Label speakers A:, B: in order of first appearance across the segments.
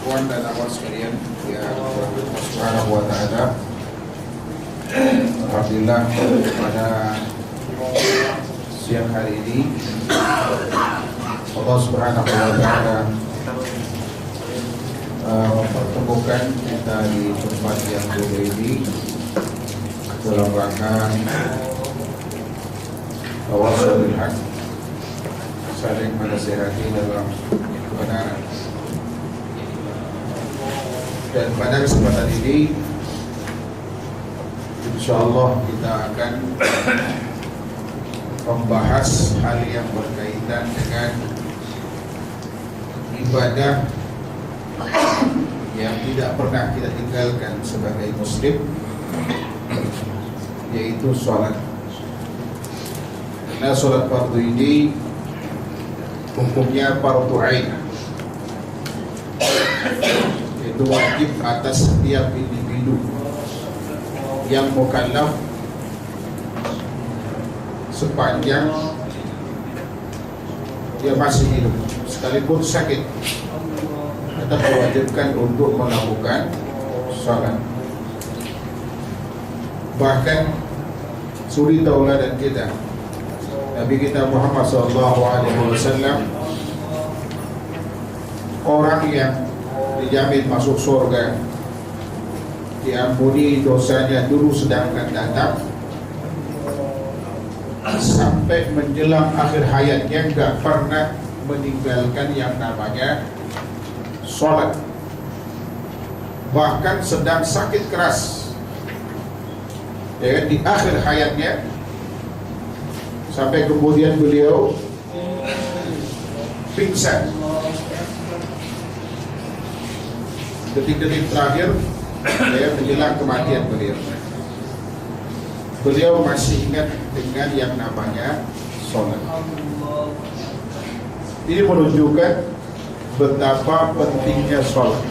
A: Puan dan akhwat sekalian yang Allah Subhanahu wa taala, alhamdulillah pada siang hari ini Allah Subhanahu wa taala mempertemukan kita di tempat yang mulia ini dalam rangka tawasul haq, saling menasihati dalam kebenaran. Dan pada kesempatan ini insyaallah kita akan membahas hal yang berkaitan dengan ibadah yang tidak pernah kita tinggalkan sebagai muslim, yaitu sholat. Karena sholat fardu ini hukumnya fardu ain, itu wajib atas setiap individu yang mukallaf sepanjang dia masih hidup, sekalipun sakit tetap diwajibkan untuk melakukan sholat. Bahkan suri tauladan kita Nabi kita Muhammad SAW, orang yang dijamin masuk surga, diampuni dosanya dulu sedangkan datang, sampai menjelang akhir hayatnya nggak pernah meninggalkan yang namanya sholat. Bahkan sedang sakit keras, ya, di akhir hayatnya, sampai kemudian beliau pingsan. Detik-detik terakhir menjelang kematian beliau masih ingat dengan yang namanya sholat. Ini menunjukkan betapa pentingnya sholat.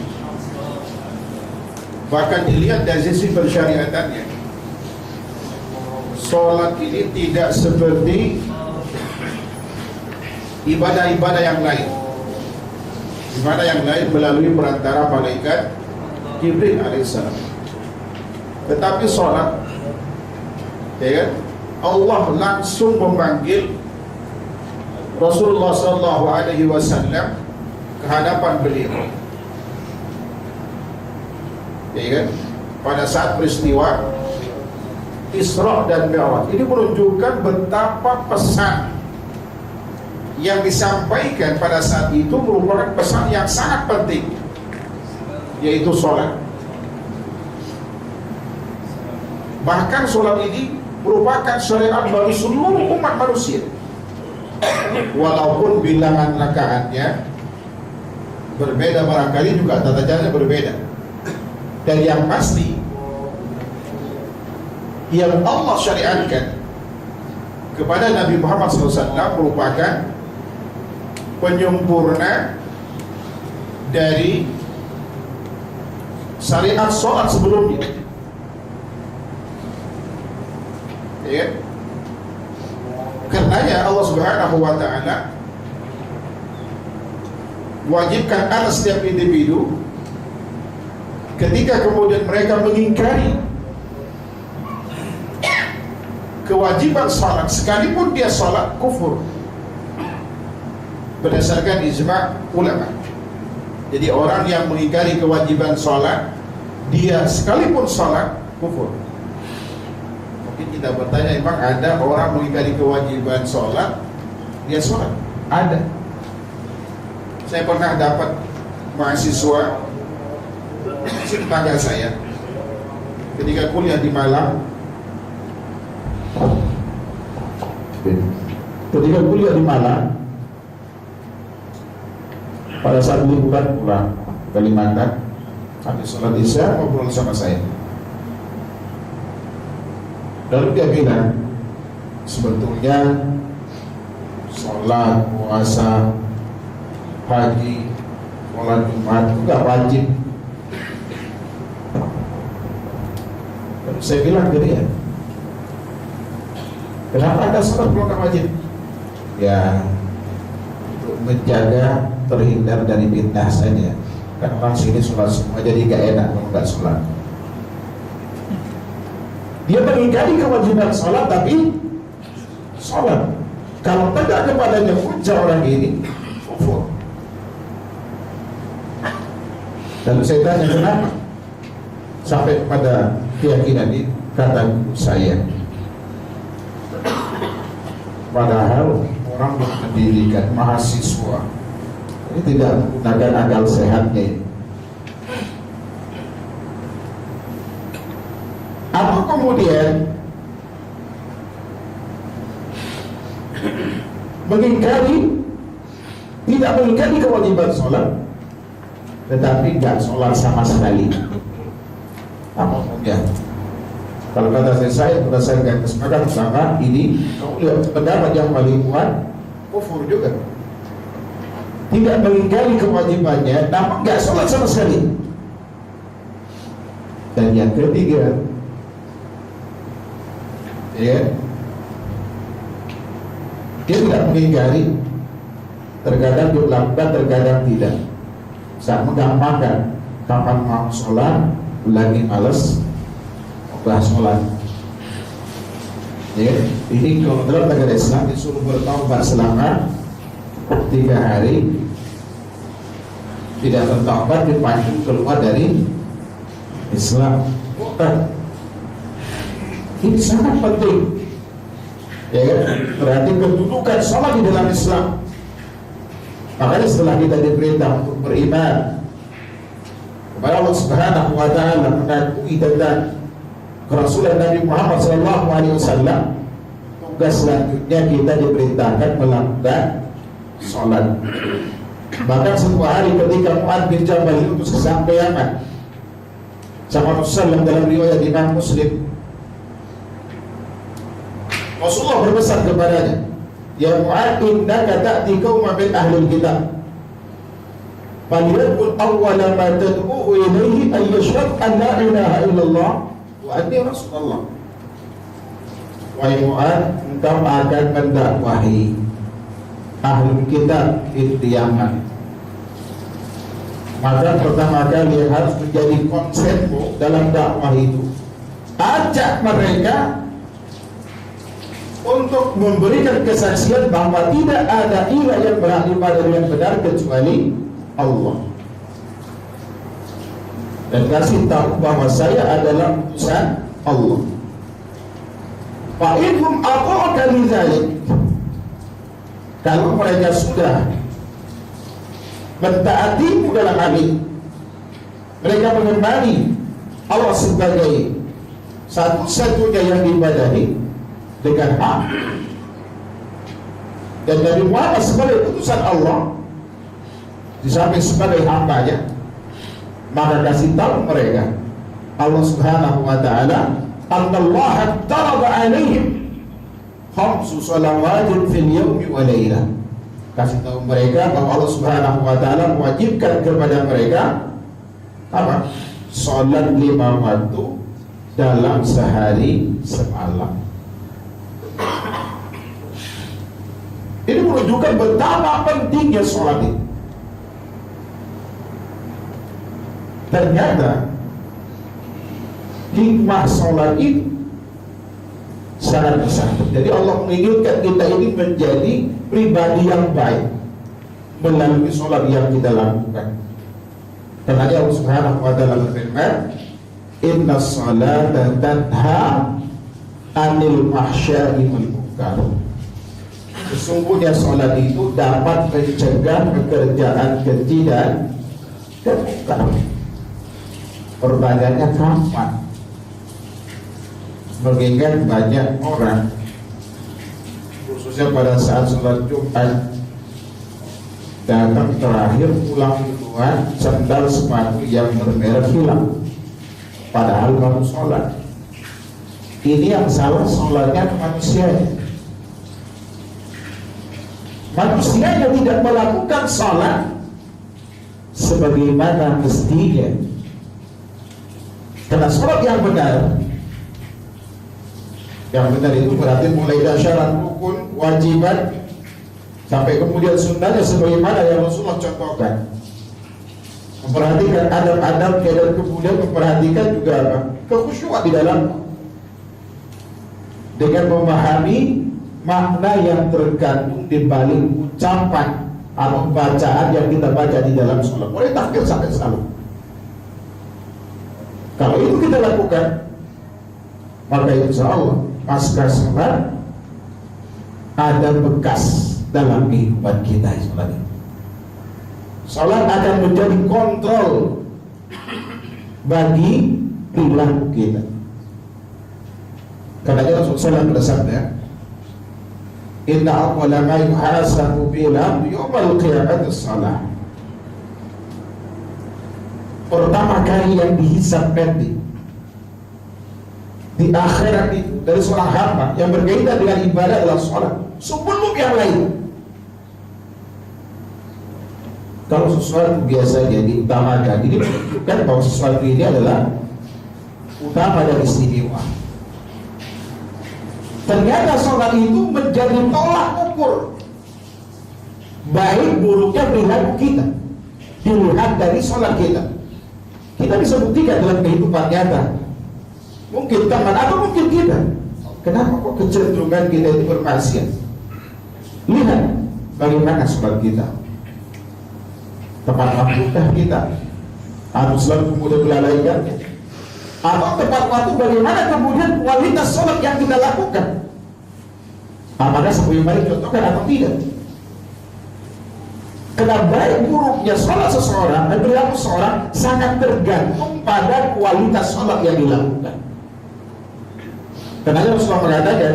A: Bahkan dilihat dari sisi persyariatannya, sholat ini tidak seperti ibadah-ibadah yang lain. Ibadah yang lain melalui perantara malaikat Jibril alaihissalam. Tetapi sholat, ya kan, Allah langsung memanggil Rasulullah SAW ke hadapan beliau, ya kan, pada saat peristiwa Isra dan Mi'raj. Ini menunjukkan betapa pesan yang disampaikan pada saat itu merupakan pesan yang sangat penting, yaitu sholat. Bahkan sholat ini merupakan syariat bagi seluruh umat manusia, walaupun bilangan rakaatnya berbeda, barangkali juga tata caranya berbeda. Dan yang pasti yang Allah syariatkan kepada Nabi Muhammad SAW merupakan penyempurna dari syariat sholat sebelumnya, ya. Karenanya Allah Subhanahu wa taala wajibkan atas setiap individu, ketika kemudian mereka mengingkari kewajiban sholat, sekalipun dia sholat, kufur berdasarkan ijma' ulama. Jadi orang yang mengingkari kewajiban sholat, dia sekalipun sholat, kufur. Mungkin kita bertanya, emang ada orang mengingkari kewajiban sholat, dia sholat? Ada. Saya pernah dapat mahasiswa tetangga saya ketika kuliah di Malang. Ketika kuliah di Malang, pada saat liburan pulang Kalimantan, habis sholat isya ngobrol sama saya. Lalu dia bilang, sebetulnya sholat, puasa, haji, sholat Jumat itu gak wajib. Lalu saya bilang ke dia, kenapa ada sholat kalau gak wajib? Ya, untuk menjaga terhindar dari bid'ah saja. Kan orang sini sholat semua jadi gak enak kalau nggak sholat. Dia mengingkari kewajiban sholat tapi sholat. Kalau tidak kepadanya hujah orang ini kufur. Lalu saya tanya kenapa sampai pada keyakinan ini, kata saya, padahal orang berpendidikan, mahasiswa ini tidak menggunakan akal sehatnya ini. Atau kemudian tidak mengingkari kewajiban sholat tetapi nggak sholat sama sekali. Apa ya? Kalau kata saya berdasarkan kesepakatan sama ini, pendapat yang paling kuat kufur juga. Tidak mengingkari kewajibannya, namun nggak sholat sama sekali. Dan yang ketiga, ya, dia tidak mengingkari, terkadang dilakukan, terkadang tidak. Saat menggampangkan, kapan mau sholat, lagi males, udah sholat. Ya, ini kalau dalam negara Islam disuruh bertaubat selama 3 hari, tidak bertaubat dipancing keluar dari Islam. Ini sangat penting. Ya, berarti kedudukan sholat di dalam Islam. Makanya setelah kita diperintah untuk beriman kepada Allah Subhanahu wa taala, mengakui tentang kerasulan Nabi Muhammad SAW, tugas selanjutnya kita diperintahkan melakukan sholat. Bahkan satu hari ketika Mu'adz bin Jabal itu kesampaian sama Rasulullah dalam riwayat Imam Muslim, Rasulullah berpesan kepadanya, ya Mu'adz, innaka ta'ti qauman min ahlil kitab, falyakun awwala ma tad'uhu ilayhi an yashhadu an la ilaha illallah wa anni rasulullah. Wahai Mu'adz, engkau akan mendakwahi ahlul kitab di Yaman. Maka pertama kali yang harus menjadi konsepmu dalam dakwah itu, ajak mereka untuk memberikan kesaksian bahwa tidak ada ilah yang berhak ibadah dengan benar kecuali Allah, dan kasih tahu bahwa saya adalah utusan Allah. Fa inhum aqa'aka lidzalik, kalau mereka sudah mentaatimu dalam hal ini, mereka mengimani Allah sebagai satu-satunya yang diibadahi dengan hak, dan Nabi Muhammad sebagai utusan Allah di samping sebagai hambanya, maka kasih tahu mereka Allah Subhanahu wa taala, Allaha tarada alaihim khamsu salawatin fil yawmi wa laylah. Kasih tahu mereka bahwa Allah Subhanahu wa taala mewajibkan kepada mereka apa? Salat 5 waktu dalam sehari semalam. Ini menunjukkan betapa pentingnya sholat itu. Ternyata hikmah sholat itu sangat besar. Jadi Allah menginginkan kita ini menjadi pribadi yang baik melalui sholat yang kita lakukan. Karena Allah Subhanahu wa taala berfirman, inna sholata tanha anil fahsya'i wal munkar. Sesungguhnya sholat itu dapat mencegah pekerjaan keji dan kemungkar. Pertanyaannya kapan? Mengingat banyak orang, khususnya pada saat sholat Jumat, datang terakhir pulang duluan, sandal sepatu yang bermerek hilang, padahal baru sholat. Ini yang salah sholatnya manusianya. Manusia yang tidak melakukan sholat sebagaimana mestinya. Karena sholat yang benar itu berarti mulai dari syarat, rukun, wajiban sampai kemudian sunnahnya sebagaimana yang Rasulullah contohkan. memperhatikan adab-adabnya, dan kemudian memperhatikan juga apa? Kekhusyuan di dalam, dengan memahami makna yang terkandung di balik ucapan atau bacaan yang kita baca di dalam sholat, mulai takbir sampai salam. Kalau itu kita lakukan, maka insya Allah pasca sholat ada bekas dalam kehidupan kita. Sholat akan menjadi kontrol bagi perilaku kita. Karena Rasulullah bersabda, inna awwala ma yuhasabu bil 'abdi yawmal qiyamati shalah. Pertama kali yang dihisab nanti di akhirat itu dari seorang hamba yang berkaitan dengan ibadah adalah sholat sebelum yang lain. Kalau sesuatu biasanya diutamakan, ini menunjukkan bahwa sesuatu ini adalah utama dan istimewa. Ternyata sholat itu menjadi tolak ukur baik buruknya perilaku kita dilihat dari sholat kita. Kita bisa buktikan dalam kehidupan nyata. Mungkin teman atau mungkin kita, kenapa kok kecenderungan kita itu bermaksiat? Lihat bagaimana sholat kita. Tepat waktukah kita harus selalu kemudian melalaikannya? Atau tepat waktu bagaimana kemudian kualitas sholat yang kita lakukan? Apakah sebagaimana contohkan atau tidak? Karena baik buruknya sholat seseorang dan perilaku seseorang sangat tergantung pada kualitas sholat yang dilakukan. Karena Rasulullah mengatakan,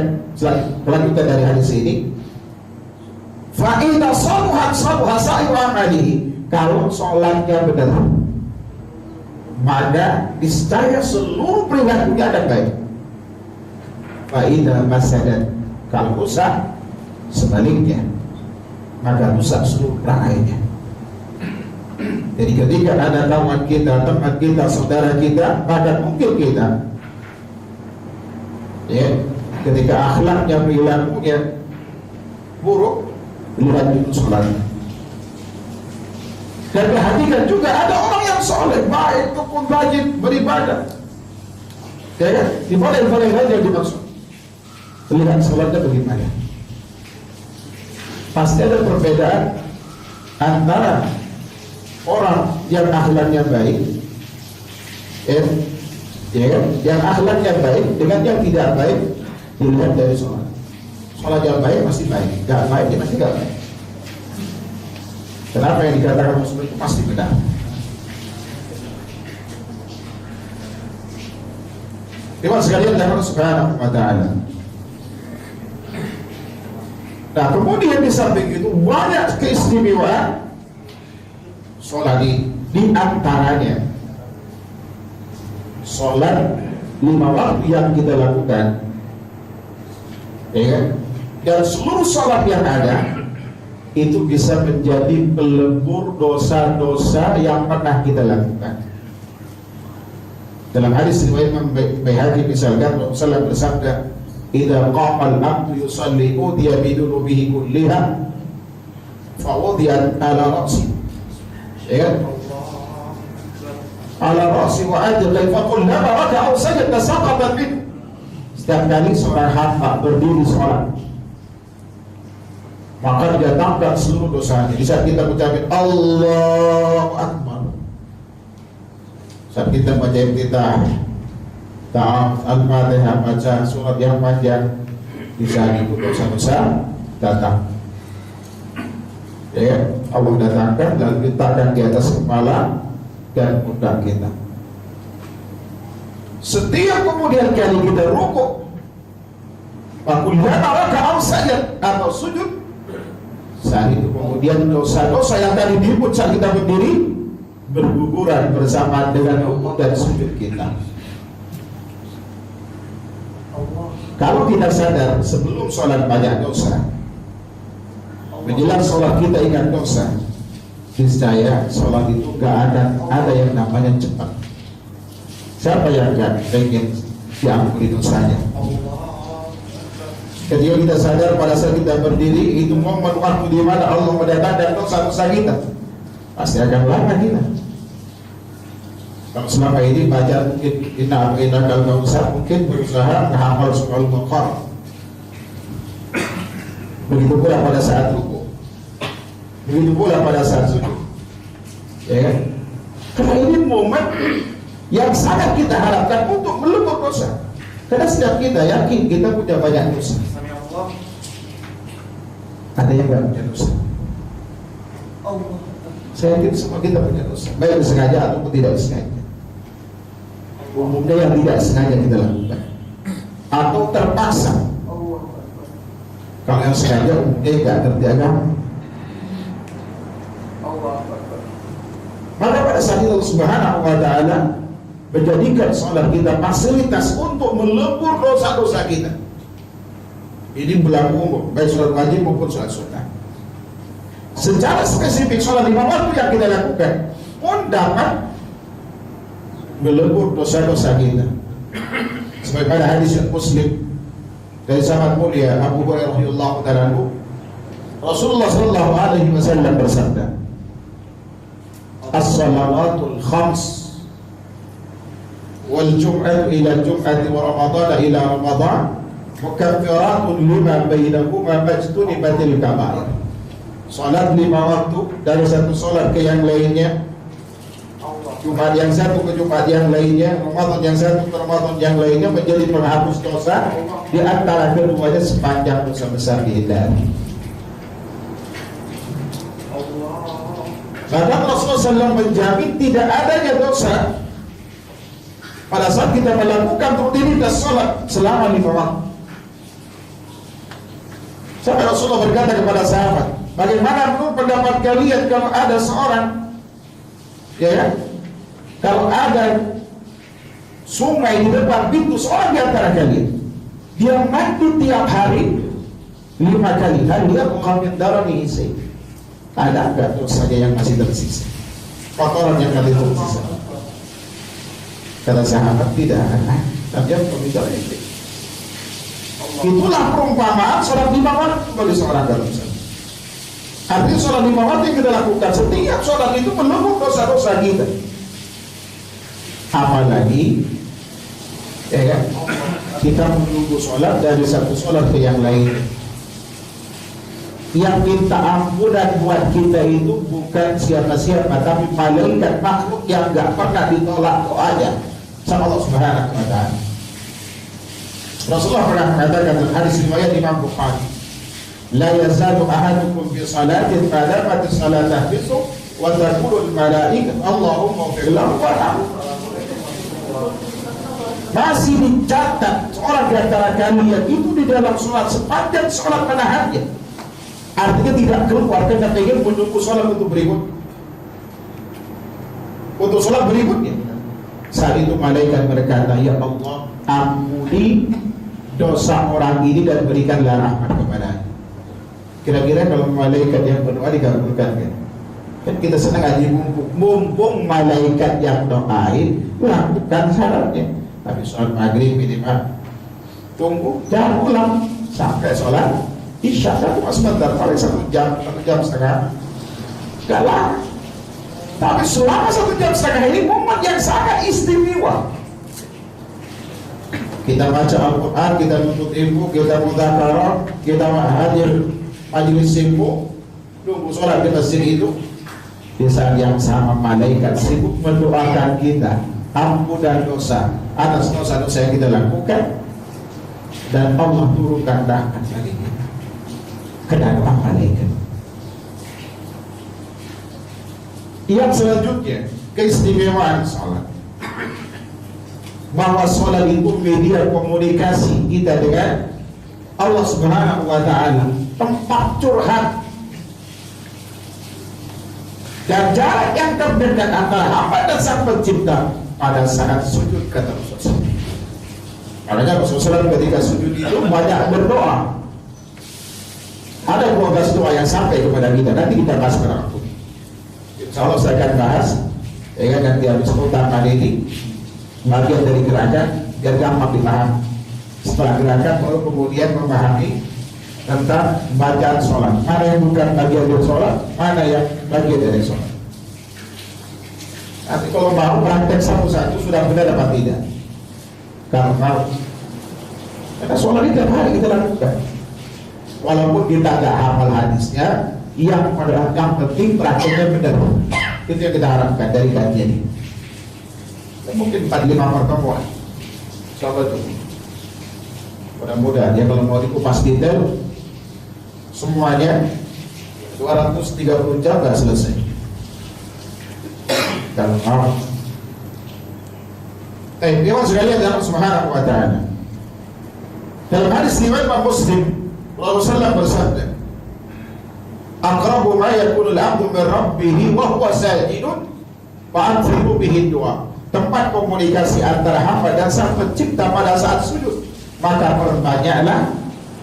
A: kelanjutan dari hadis ini, fa'idha saluhat saluha sa'iru amalihi. Kalau sholatnya benar, maka niscaya seluruh perilakunya akan baik. Fa'idha masadat, kalau rusak, sebaliknya, maka rusak seluruh perangainya. Jadi ketika ada kawan kita, teman kita, saudara kita, maka mungkin kita, ya, ketika akhlaknya, perilakunya buruk, lihat dulu sholatnya. Dan perhatikan juga ada orang yang soleh, baik, tekun, rajin, beribadah. Ya, di mana yang dimaksud? Lihat sholatnya bagaimana. Pasti ada perbedaan antara orang yang akhlaknya baik, yang akhlaknya baik dengan yang tidak baik. Dilihat dari sholat. Sholat yang baik pasti baik, gak baik dia pasti gak baik. Kenapa yang dikatakan muslim itu pasti benar? Iman sekalian Allah Subhanahu wa ta'ala. Nah, kemudian di samping itu banyak keistimewaan sholat di antaranya sholat 5 waktu yang kita lakukan, ya, dan seluruh sholat yang ada itu bisa menjadi pelebur dosa-dosa yang pernah kita lakukan. Dalam hadis riwayat Imam Baihaqi misalkan Rasulullah bersabda, "Idza qama al-'abdu yusalli udiya bi dunubihi kulliha fa wudiyat ala ra'si." Ya. Ala ra'si wa ajli fa kullama raka'a aw sajada saqata min. Setiap kali seorang hamba berdiri sholat, maka dia tangkap seluruh dosanya. Di saat kita mengucapkan Allahu Akbar, saat kita baca iftitah, Al-Fatihah, baca surat yang panjang, bisa ikut dosa-dosa datang. Ya, Allah datangkan dan letakkan di atas kepala dan pundak kita. Setiap kemudian kali kita rukuk, kullama raka'a sajad atau sujud, saat itu kemudian dosa-dosa yang tadi diikut saat kita berdiri berguguran bersama dengan rukuk dan sujud kita. Kalau kita sadar sebelum sholat banyak dosa, menjelang sholat kita ingat dosa, niscaya sholat itu gak akan ada yang namanya cepat. Siapa yang gak pengen diampuni dosanya? Ketika kita sadar pada saat kita berdiri, itu momen waktu di mana Allah mendatangkan dosa-dosa kita, pasti akan lama kita. Kalau selama ini baca mungkin kalau besar mungkin berusaha menghafal surah Al-Baqarah. Begitu pula pada saat ruku, begitu pula pada saat sujud, ya kan? Karena ini momen yang sangat kita harapkan untuk melebur dosa. Karena setiap kita yakin kita punya banyak dosa. Ada yang nggak punya dosa? Saya yakin semua kita punya dosa, baik disengaja ataupun tidak disengaja. Umumnya yang tidak sengaja kita lakukan atau terpaksa. Kalau yang sengaja umumnya nggak ngerti agama. Maka pada saat itu Allah Subhanahu wa Ta'ala menjadikan sholat kita fasilitas untuk melebur dosa-dosa kita. Ini berlaku umum, baik sholat wajib maupun sholat sunnah. Secara spesifik sholat 5 waktu yang kita lakukan pun dapat melebur dosa-dosa kita. Sebagaimana hadis Muslim dari sahabat mulia Abu Hurairah radhiyallahu ta'ala anhu, Rasulullah sallallahu alaihi wasallam bersabda, "As-salawatul khams wal jum'atu ila jum'ati wa ramadhan ila ramadhan mukaffiratun lima bainahuma majtunibatil kabair." Salat 5 waktu dari satu salat ke yang lainnya, Jumat yang satu ke Jumat yang lainnya, Ramadan yang satu ke Ramadan yang lainnya, menjadi penghapus dosa di antara keduanya sepanjang dosa besar dihindari. Bahkan Rasulullah SAW menjamin tidak adanya dosa pada saat kita melakukan rutinitas sholat selama 5 waktu. Sampai Rasulullah berkata kepada sahabat, bagaimana menurut pendapat kalian kalau ada seorang, kalau ada sungai di depan pintu seorang di antara kalian, dia mandi tiap hari 5 kali, hal dia mengambil darah nih isi. Ada enggak dosanya yang masih tersisa? Kotoran yang masih tersisa? Kata sahabat, tidak ada. Dan dia pembicara itu. Itulah perumpamaan sholat 5 waktu bagi seorang dalam sholat. Artinya sholat 5 waktu yang kita lakukan, setiap sholat itu melebur dosa-dosa kita. Apalagi kita menunggu sholat dari satu sholat ke yang lain. Yang minta ampunan buat kita itu bukan siapa-siapa, tapi malaikat makhluk yang gak pernah ditolak doanya sama Allah Subhanahu wa Ta'ala. Rasulullah pernah mengatakan dalam hadis riwayat Imam Bukhari, la yazalu ahadukum bi salatin fadamat salatah bisu wa taqulu al malaikat Allahumma ighfir lahu warhamhu. Masih dicatat seorang di antara kalian itu di dalam sholat sepanjang sholat menahannya. Artinya tidak keluar karena ingin menunggu sholat untuk sholat berikutnya. Saat itu malaikat berkata, ya Allah, ampuni dosa orang ini dan berikanlah rahmat kepadanya. Kira-kira kalau malaikat yang berdoa dikabulkan kan? Kan kita senang aja mumpung malaikat yang doain, lakukan syaratnya. Tapi sholat maghrib minimal tunggu, jangan ulang sampai sholat Isya, cuma sebentar, paling 1 jam, 1 jam setengah. Gak lama. Tapi selama 1 jam setengah ini momen yang sangat istimewa. Kita baca Al-Quran, kita nuntut ilmu, kita mudzakarah, kita hadir majelis ilmu, nunggu sholat di masjid itu. Di saat yang sama malaikat sibuk mendoakan kita ampunan dosa atas dosa-dosa yang kita lakukan, dan Allah turunkan rahmat bagi kita. Kenapa malaikat? Yang selanjutnya, keistimewaan sholat. Bahwa sholat itu media komunikasi kita dengan Allah Subhanahu wa Ta'ala, tempat curhat dan jarak yang terdekat antara hamba dan sang pencipta pada saat sujud, kata Rasulullah. Makanya Rasulullah ketika sujud itu banyak berdoa. Ada 12 doa yang sampai kepada kita. Nanti kita bahas pada waktu. Insya Allah saya akan bahas. Nanti habis utama ini bagian dari gerakan biar gampang dipahami. Setelah gerakan baru kemudian memahami tentang bacaan sholat. Mana yang bukan bagian dari sholat, mana yang bagian dari sholat. Nanti kalau mau praktek satu-satu sudah benar apa tidak? Kalau mau, karena sholat ini tiap hari kita lakukan. Walaupun kita nggak hafal hadisnya, yang penting prakteknya benar. Itu yang kita harapkan dari kajian ini. Mungkin 4-5 pertemuan. Coba tuh. Mudah-mudahan ya kalau mau dikupas detail semuanya 230 jam nggak selesai. Kalau mau. Memang sekalian dalam Subhanahu wa ta'ala. Dalam hadis riwayat Imam Muslim, Rasulullah bersabda, "Aqrabu ma yakunu al-'abdu min rabbih wa huwa sajidun fa anfiru bihi du'a." Tempat komunikasi antara hamba dan sang pencipta pada saat sujud, maka perbanyaklah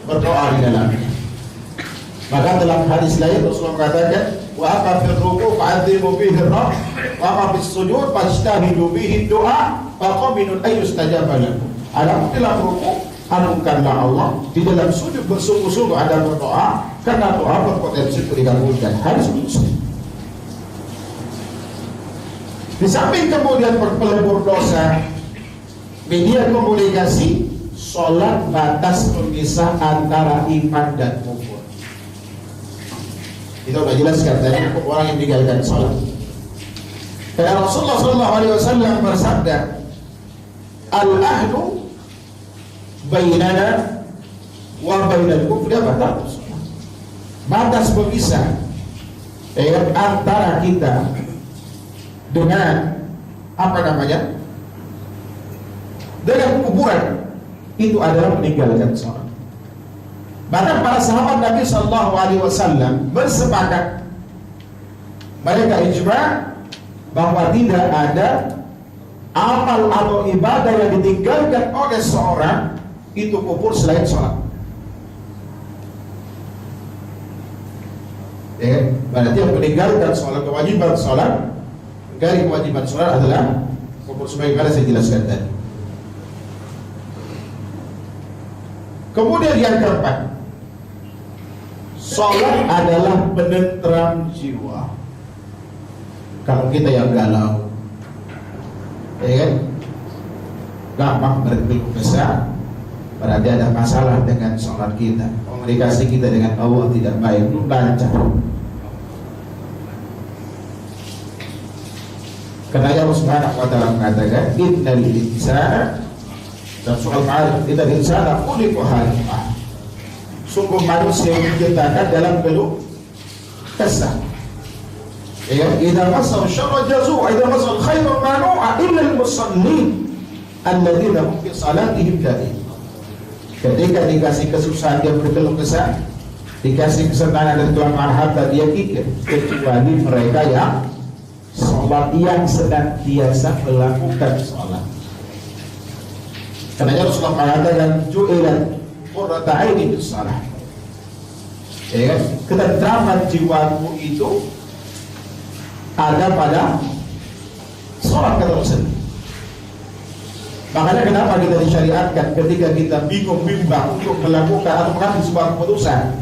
A: berdoa di dalamnya. Maka dalam hadis lain Rasulullah mengatakan, wa aqam fil ruku' fa'adhimu bihi rabb wa aqam fis sujud fajtahidu bihi du'a faqaminun ayyustajaba lakum. Dalam ruku' agungkanlah Allah, di dalam sujud bersungguh-sungguh Anda berdoa, karena doa berpotensi untuk dikabulkan. Hadis Muslim. Di samping kemudian pelebur dosa, media komunikasi, sholat batas pemisah antara iman dan kufur. Kita sudah jelaskan tadi orang yang meninggalkan sholat. Karena Rasulullah SAW bersabda, al-ahdu bainana wa bainal kufri batas. Batas pemisah antara kita dengan dengan kuburan itu adalah meninggalkan sholat. Bahkan para sahabat Nabi SAW bersepakat, mereka ijma bahwa tidak ada amal atau ibadah yang ditinggalkan oleh seorang itu kufur selain sholat. Berarti yang meninggalkan sholat, kewajiban sholat, dari kewajiban sholat adalah kufur, sebagaimana saya jelaskan tadi. Kemudian yang keempat, sholat adalah penenteram jiwa. Kalau kita yang galau, gampang berkeluh kesah, berarti ada masalah dengan sholat kita. Komunikasi kita dengan Allah tidak baik, belum lancar. Karena Allah Subhanahu wa ta'ala mengatakan, innal insana, dan soal ma'arif, innal insana khuliqa halu'a. Sungguh manusia yang diciptakan dalam keluh kesah. Idza massahu syarru jazua, idza massahu khairu manu'a, illa al-musallin alladzina hum fi salatihim da'imun. Ketika dikasih kesusahan dia berkeluh kesah, dikasih kesenangan dan kelamaan harta dia kikir, kecuali mereka yang sholat, yang senantiasa melakukan sholat. Karena Rasulullah mengatakan, ju'ilat qurratu aini bis shalah. Ketentraman jiwaku itu ada pada sholat, kata Rasulullah. Makanya kenapa kita disyariatkan ketika kita bingung bimbang untuk melakukan atau mengambil sebuah keputusan,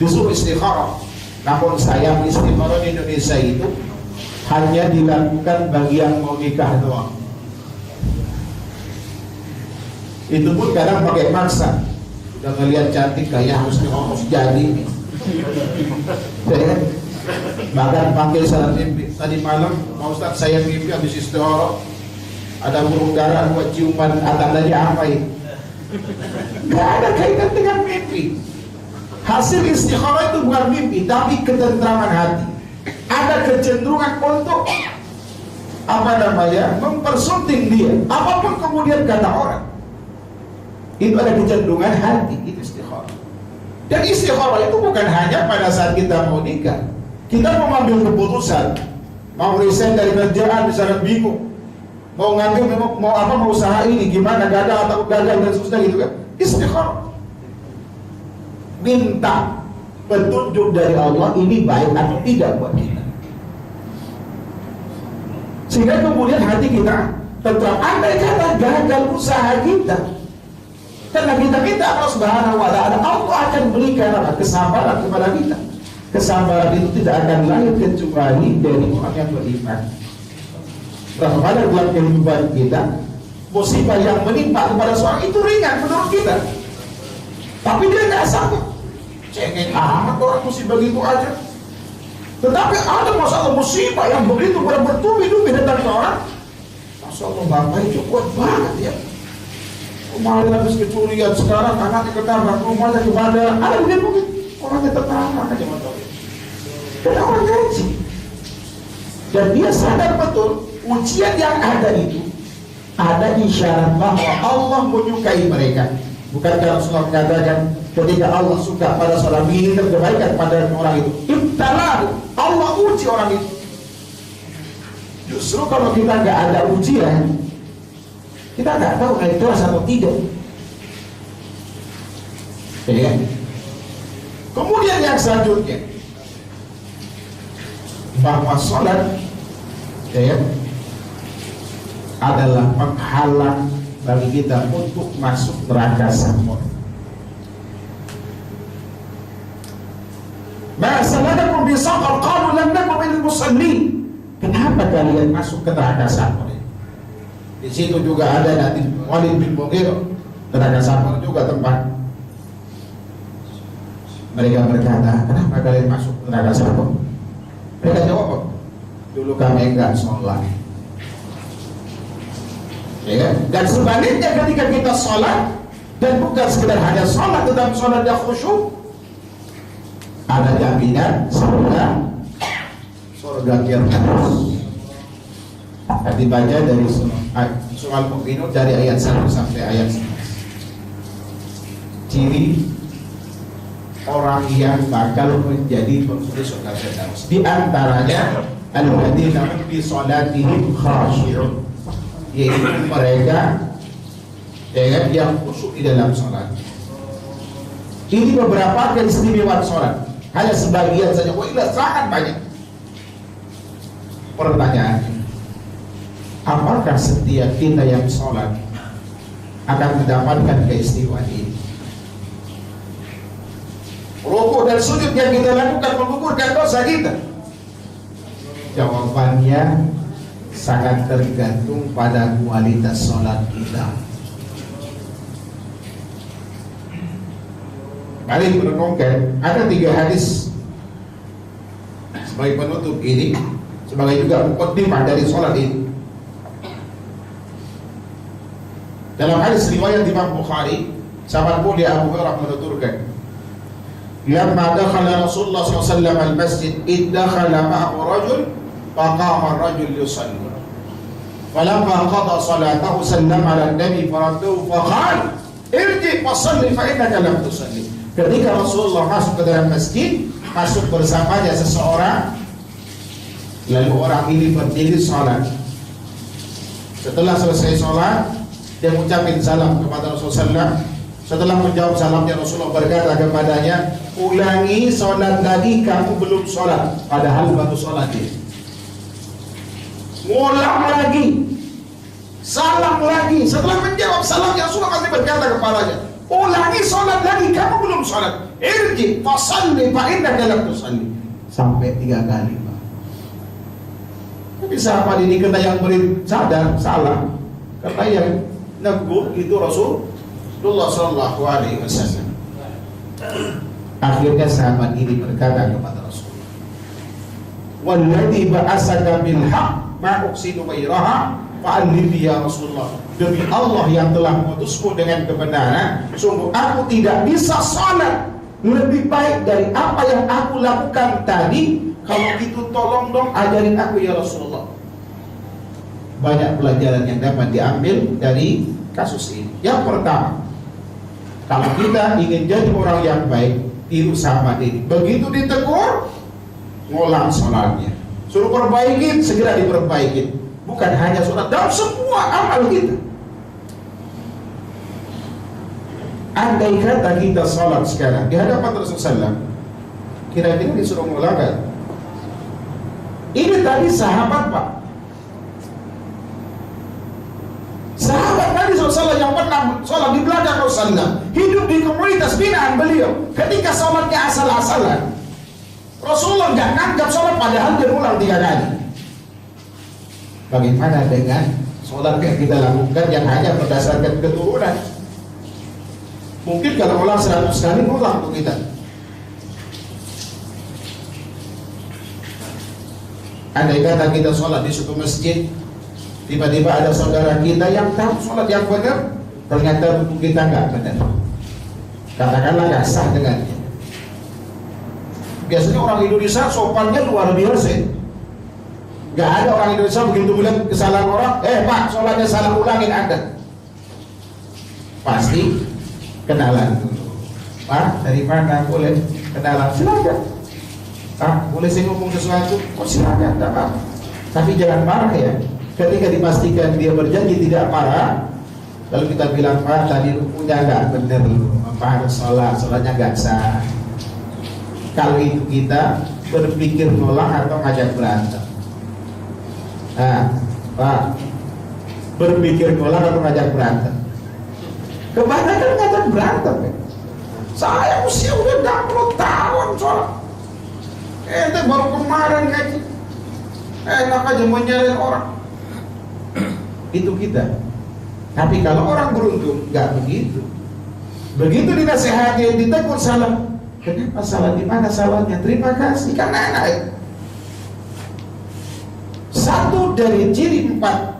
A: disuruh istikharah. Namun sayang, istikharah di Indonesia itu hanya dilakukan bagi yang mau nikah doang. Itu pun kadang pakai maksa. Udah ngelihat cantik kayak harus jadi. Bahkan panggil saat mimpi. Tadi malam, Pak Ustaz, saya mimpi habis istikharah, ada burung dara buat ciuman, tandanya apa ini? Gak ada kaitan dengan mimpi. Hasil istikharah itu bukan mimpi, tapi ketentraman hati. Ada kecenderungan untuk mempersunting dia, apapun kemudian kata orang. Itu ada kecenderungan hati, itu istikharah. Dan istikharah itu bukan hanya pada saat kita mau nikah. Kita mau ngambil keputusan, mau resign dari kerjaan, misalnya bingung, mau ngambil, mau usaha ini gimana, gagal atau gagal dan seterusnya gitu kan. Istikharah, minta petunjuk dari Allah, ini baik atau tidak buat kita, sehingga kemudian hati kita tentram. Andai kata gagal usaha kita, karena kita minta Allah Subhanahu wa ta'ala, Allah akan berikan kesabaran kepada kita. Kesabaran itu tidak akan lahir kecuali dari orang yang beriman. Pada dalam kehidupan kita, musibah yang menimpa kepada seorang itu ringan menurut kita, tapi dia nggak sanggup. Cengeng amat orang musibah begitu aja. Tetapi ada masalah musibah yang begitu bertubi-tubi datang ke orang. Masya Allah, bapak itu kuat banget ya. Kemarin habis kecurian, sekarang anaknya ketabrak, rumahnya kebakaran. Ada begitu orangnya tertabrak aja motor. Karena orang gaji. Dan dia sadar betul ujian yang ada itu ada isyarat bahwa Allah menyukai mereka. Bukankah Rasulullah mengatakan ketika Allah suka pada seorang ini kebaikan pada orang itu, ibtalahu, Allah uji orang itu. Justru kalau kita nggak ada ujian, kita nggak tahu ikhlas atau tidak. Ya. Kemudian yang selanjutnya, bahwa sholat ya, adalah penghalang bagi kita untuk masuk neraka samud. Masalahnya bisaqar qalu lam nakum minal musallin. Kenapa kalian masuk ke neraka samud? Di situ juga ada nanti Walid bin Mughirah. Neraka samud juga tempat. Mereka berkata, kenapa kalian masuk ke neraka samud? Mereka jawab, dulu kami enggak sholat. Ya, dan sebaliknya ketika kita sholat, dan bukan sekedar hanya sholat, tetapi sholat yang khusyuk, ada jaminan surga Firdaus. Dibaca dari surah Al-Mu'minun dari ayat 1 sampai ayat 11. Ciri orang yang bakal menjadi penghuni surga Firdaus, di antaranya alladzina hum fi sholatihim khashi'un, yaitu mereka yang khusyuk di dalam sholat. Ini beberapa keistimewaan sholat, hanya sebagian saja, sangat banyak. Pertanyaannya, apakah setiap kita yang sholat akan mendapatkan keistimewaan ini? Rukuk dan sujud yang kita lakukan menggugurkan dosa kita? Jawabannya sangat tergantung pada kualitas sholat kita. Mari merenungkan, ada 3 hadis sebagai penutup ini, sebagai juga muqaddimah dari sholat ini. Dalam hadis riwayat Imam Bukhari, sahabat mulia Abu Hurairah menuturkan, lamma dakhala Rasulullah SAW al-masjid, iddakhala ma'ahu rajul, faqama ar-rajul yusalli. Falamma qada salatahu sallama ala an-nabi faraddahu faqala irji fasalli fa innaka lam tusalli. Ketika Rasulullah masuk ke dalam masjid, masuk bersamanya seseorang, lalu orang ini berdiri sholat. Setelah selesai sholat, dia mengucapkan salam kepada Rasulullah. Setelah menjawab salamnya, Rasulullah berkata kepadanya, ulangi sholat lagi, kamu belum sholat, padahal baru sholat ini. Ngulang lagi, salam lagi. Setelah menjawab salamnya, Rasulullah masih berkata kepadanya, ulangi sholat lagi, kamu belum sholat. Irji fasalli fa innaka lam tusalli. Sampai 3 kali. Tapi sahabat ini kena yang beri sadar salah, karena yang negur itu Rasulullah Shallallahu Alaihi Wasallam. Akhirnya sahabat ini berkata kepada Rasulullah, "Walladzi ba'asaka bil haqq ma uqsidu ghairaha fa'allimni ya Rasulullah." Demi Allah yang telah mengutusmu dengan kebenaran, sungguh aku tidak bisa salat lebih baik dari apa yang aku lakukan tadi. Kalau gitu tolong dong ajarin aku ya Rasulullah. Banyak pelajaran yang dapat diambil dari kasus ini. Yang pertama, kalau kita ingin jadi orang yang baik, tiru sahabat ini. Begitu ditegur, ngulang sholatnya. Suruh perbaikin, segera diperbaikin. Bukan hanya sholat, dalam semua amal kita. Andai kata kita sholat sekarang di hadapan Rasulullah, kira-kira disuruh ngulang kan? Ini tadi sahabat Pak, sahabat Nabi SAW yang pernah sholat di belakang Rasulullah, hidup di komunitas binaan beliau. Ketika sholatnya asal-asalan, Rasulullah nggak nganggap sholat, padahal dia ulang 3 kali. Bagaimana dengan sholat yang kita lakukan yang hanya berdasarkan keturunan? Mungkin kalau ulang 100 kali ulang untuk kita. Andai kata kita sholat di suatu masjid, tiba-tiba ada saudara kita yang tahu sholat yang benar, ternyata untuk kita nggak benar, katakanlah nggak sah dengannya. Biasanya orang Indonesia sopannya luar biasa. Nggak ada orang Indonesia begitu melihat kesalahan orang, Pak, sholatnya salah, ulangin Anda. Pasti kenalan dulu. Pak, dari mana? Boleh kenalan, silakan. Pak, boleh saya ngomong sesuatu? Oh silakan, tak apa. Tapi jangan marah ya. Ketika dipastikan dia berjanji tidak marah, lalu kita bilang, Pak, tadi rukunya nggak benar, Pak harus sholatnya nggak sah. Kalau itu kita berpikir nolak atau ngajak berantem. Nah, Pak, berpikir nolak atau ngajak berantem. Kebanyakan ngajak berantem ya. Saya usia udah 60 tahun sholat. Ente baru kemarin ngaji. Enak aja menyalahin orang. Itu kita. Tapi kalau orang beruntung nggak begitu. Begitu dinasehati, ditegur salah. Kenapa salah? Di mana salahnya? Terima kasih, karena enak ya. Satu dari empat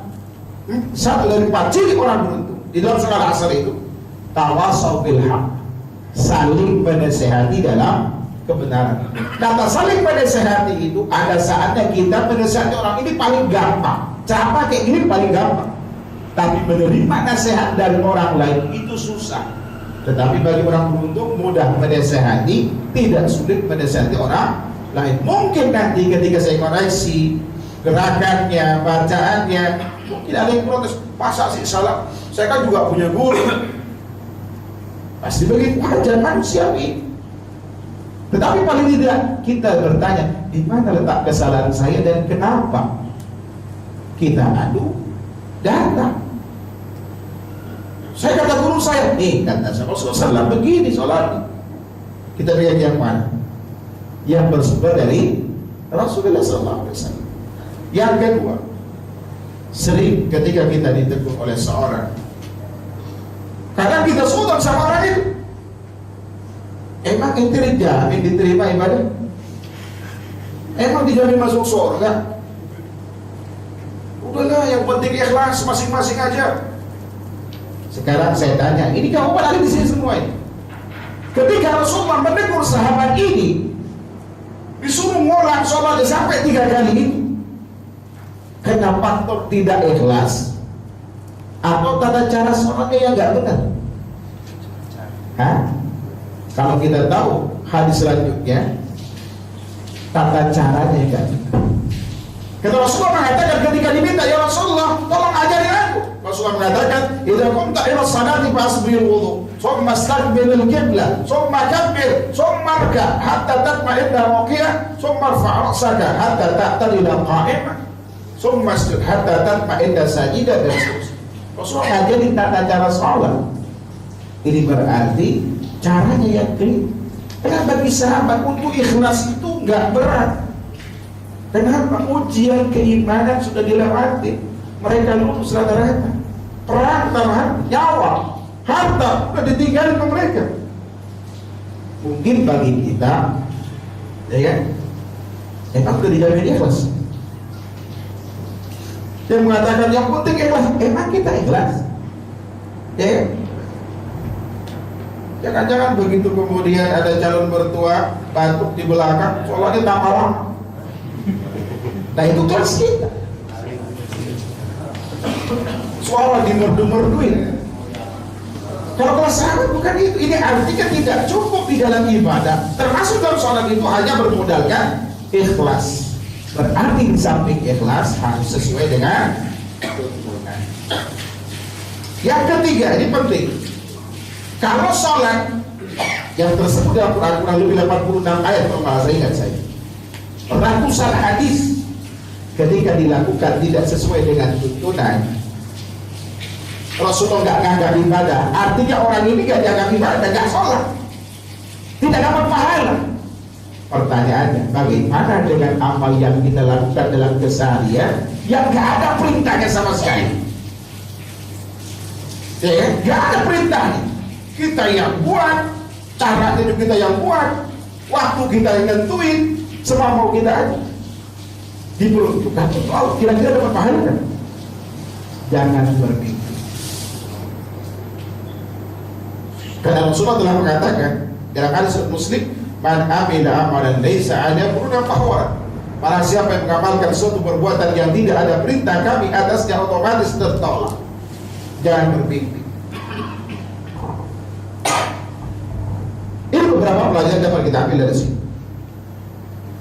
A: ciri orang beruntung di dalam surah Al-Asr itu, tawassaw bil haq, saling menasehati dalam kebenaran. Kata saling menasehati itu ada saatnya kita menasehati orang ini paling gampang. Cara kayak gini paling gampang. Tapi menerima nasihat dari orang lain itu susah. Tetapi bagi orang beruntung mudah menasehati, tidak sulit menasehati orang lain. Mungkin nanti ketika saya koreksi gerakannya, bacaannya, mungkin ada yang protes, masa sih salah? Saya kan juga punya guru. Pasti begitu aja manusiawi. Tetapi paling tidak kita bertanya, di mana letak kesalahan saya dan kenapa? Kita adu, datang. Saya kata guru saya, kata Rasulullah begini sholat. Kita lihat yang mana? Yang bersumber dari Rasulullah SAW. Yang kedua, sering ketika kita ditegur oleh seorang, kadang kita sudut sama orang itu. Emang ente dijamin diterima ibadah? Emang dijamin masuk surga? Udahlah, yang penting ikhlas masing-masing aja. Sekarang saya tanya, ini kamu ada di sini semua ini. Ketika Rasulullah menegur sahabat ini, disuruh ngulang sholat sampai 3 kali itu, karena faktor tidak ikhlas atau tata cara sholatnya yang nggak benar. Kalau kita tahu hadis selanjutnya, tata caranya enggak benar. Kata Rasulullah mengatakan ketika diminta, ya Rasulullah, tolong ajarin aku. Rasulullah mengatakan, idza qumta ila sholati fasbir wudu, thumma istaqbil al-qiblah, thumma kabbir, thumma rka' hatta tatma'inna raqi'ah, thumma irfa' ra'saka hatta ta'tadila qa'imah, thumma isjud hatta tatma'inna sajidah, dan seterusnya. Rasulullah ngajarin tata cara sholat. Ini berarti caranya yang clear. Karena bagi sahabat untuk ikhlas itu nggak berat. Kenapa? Ujian keimanan sudah dilewati. Mereka lulus rata-rata. Perang taruhan nyawa, harta sudah ditinggalin ke mereka. Mungkin bagi kita, ya kan? Emang sudah dijamin ikhlas. Dia mengatakan yang penting ikhlas. Emang kita ikhlas? Ya kan? Jangan-jangan begitu kemudian ada calon mertua batuk di belakang, sholatnya tambah lama. Nah itu kelas kita. Suara dimerdu-merduin. Kalau kelas sahabat bukan itu. Ini artinya tidak cukup di dalam ibadah. Termasuk dalam sholat itu hanya bermodalkan ikhlas. Berarti di samping ikhlas harus sesuai dengan tuntunan. Yang ketiga, ini penting. Kalau sholat yang tersebut dalam Quran kurang lebih 86 ayat, kalau saya ingat saya, ratusan hadis, ketika dilakukan tidak sesuai dengan tuntunan, Rasulullah nggak nganggap ibadah. Artinya orang ini nggak jaga ibadah, nggak sholat, tidak dapat pahala. Pertanyaannya, bagaimana dengan amal yang kita lakukan dalam keseharian yang gak ada perintahnya sama sekali. Ya, gak ada perintahnya. Kita yang buat, caranya juga kita yang buat, waktu kita yang nentuin, semua mau kita aja. Diperuntukkan untuk Allah, kira-kira dapat pahala kan? Jangan bermimpi. Karena Rasulullah telah mengatakan dalam hadis Muslim, man amila amalan laisa alaihi amruna fahuwa. Barang siapa yang mengamalkan suatu perbuatan yang tidak ada perintah kami atasnya, otomatis tertolak. Jangan bermimpi. Ini beberapa pelajaran dapat kita ambil dari sini.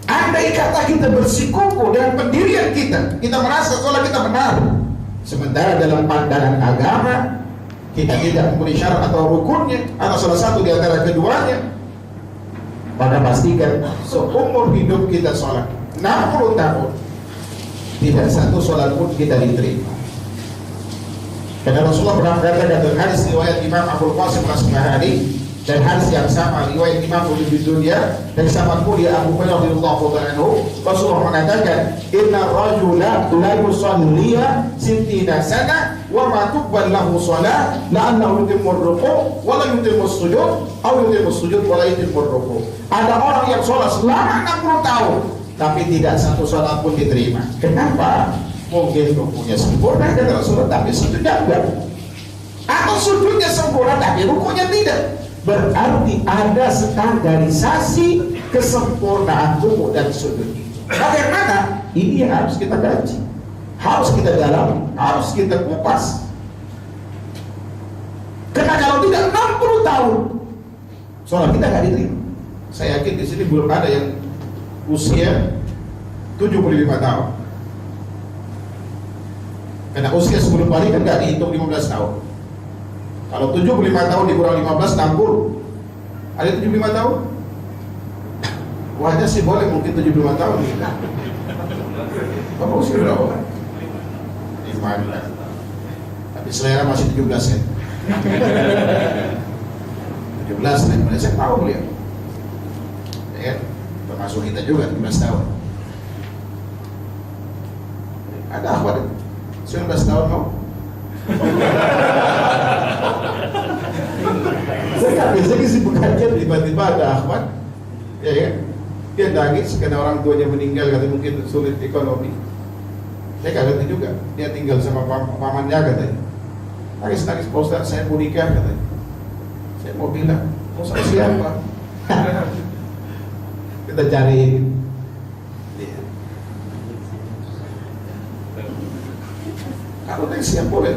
A: Andai kata kita bersikuku dengan pendirian kita merasa seolah kita benar, sementara dalam pandangan agama kita tidak memenuhi syarat atau rukunnya atau salah satu di antara keduanya, maka pastikan seumur hidup kita sholat 60 tahun tidak satu sholat pun kita diterima. Karena Rasulullah pernah mengatakan dalam hadis riwayat Imam Abdul Qasim As-Subhani dan hadis yang sama riwayat Imam Ibnu Dunya dan sama mulia Abu Hurairah radhiyallahu anhu, Rasulullah mengatakan inna rajula la yusalliya sittina sana wa ma tuqbal lahu shalah la'annahu yutimmu ar-ruku' wa la yutimmu as-sujud aw yutimmu as-sujud wa la yutimmu ar-ruku'. Ada orang yang sholat selama 60 tahun tapi tidak satu sholat pun diterima. Kenapa? Mungkin rukunya sempurna kata Rasulullah tapi sujudnya enggak, atau sujudnya sempurna tapi rukunya tidak. Berarti ada standarisasi kesempurnaan ruku dan sujud itu. Bagaimana? Ini yang harus kita kaji, harus kita dalami, harus kita kupas. Karena kalau tidak 60 tahun sholat kita nggak diterima. Saya yakin di sini belum ada yang usia 75 tahun. Karena usia sebelum balik kan nggak dihitung 15 tahun. Kalau 75 tahun dikurang 15, 60. Ada 75 tahun? Wajah sih boleh mungkin 75 tahun. Bapak usia berapa? 5. Tapi selera masih 17 ya. 17, nah, saya tahu beliau. Ya, termasuk kita juga 17 tahun. Ada apa? 19 tahun mau? Saya biasanya isi pengajian tiba-tiba ada akhwat, ya kan? Dia nangis karena orang tuanya meninggal, kata mungkin sulit ekonomi. Saya gak ngerti juga. Dia tinggal sama pamannya katanya. Nangis-nangis, Pak Ustaz, saya mau nikah katanya. Saya mau bilang, mau sama siapa? Kita cari. Kalau nangis siap boleh.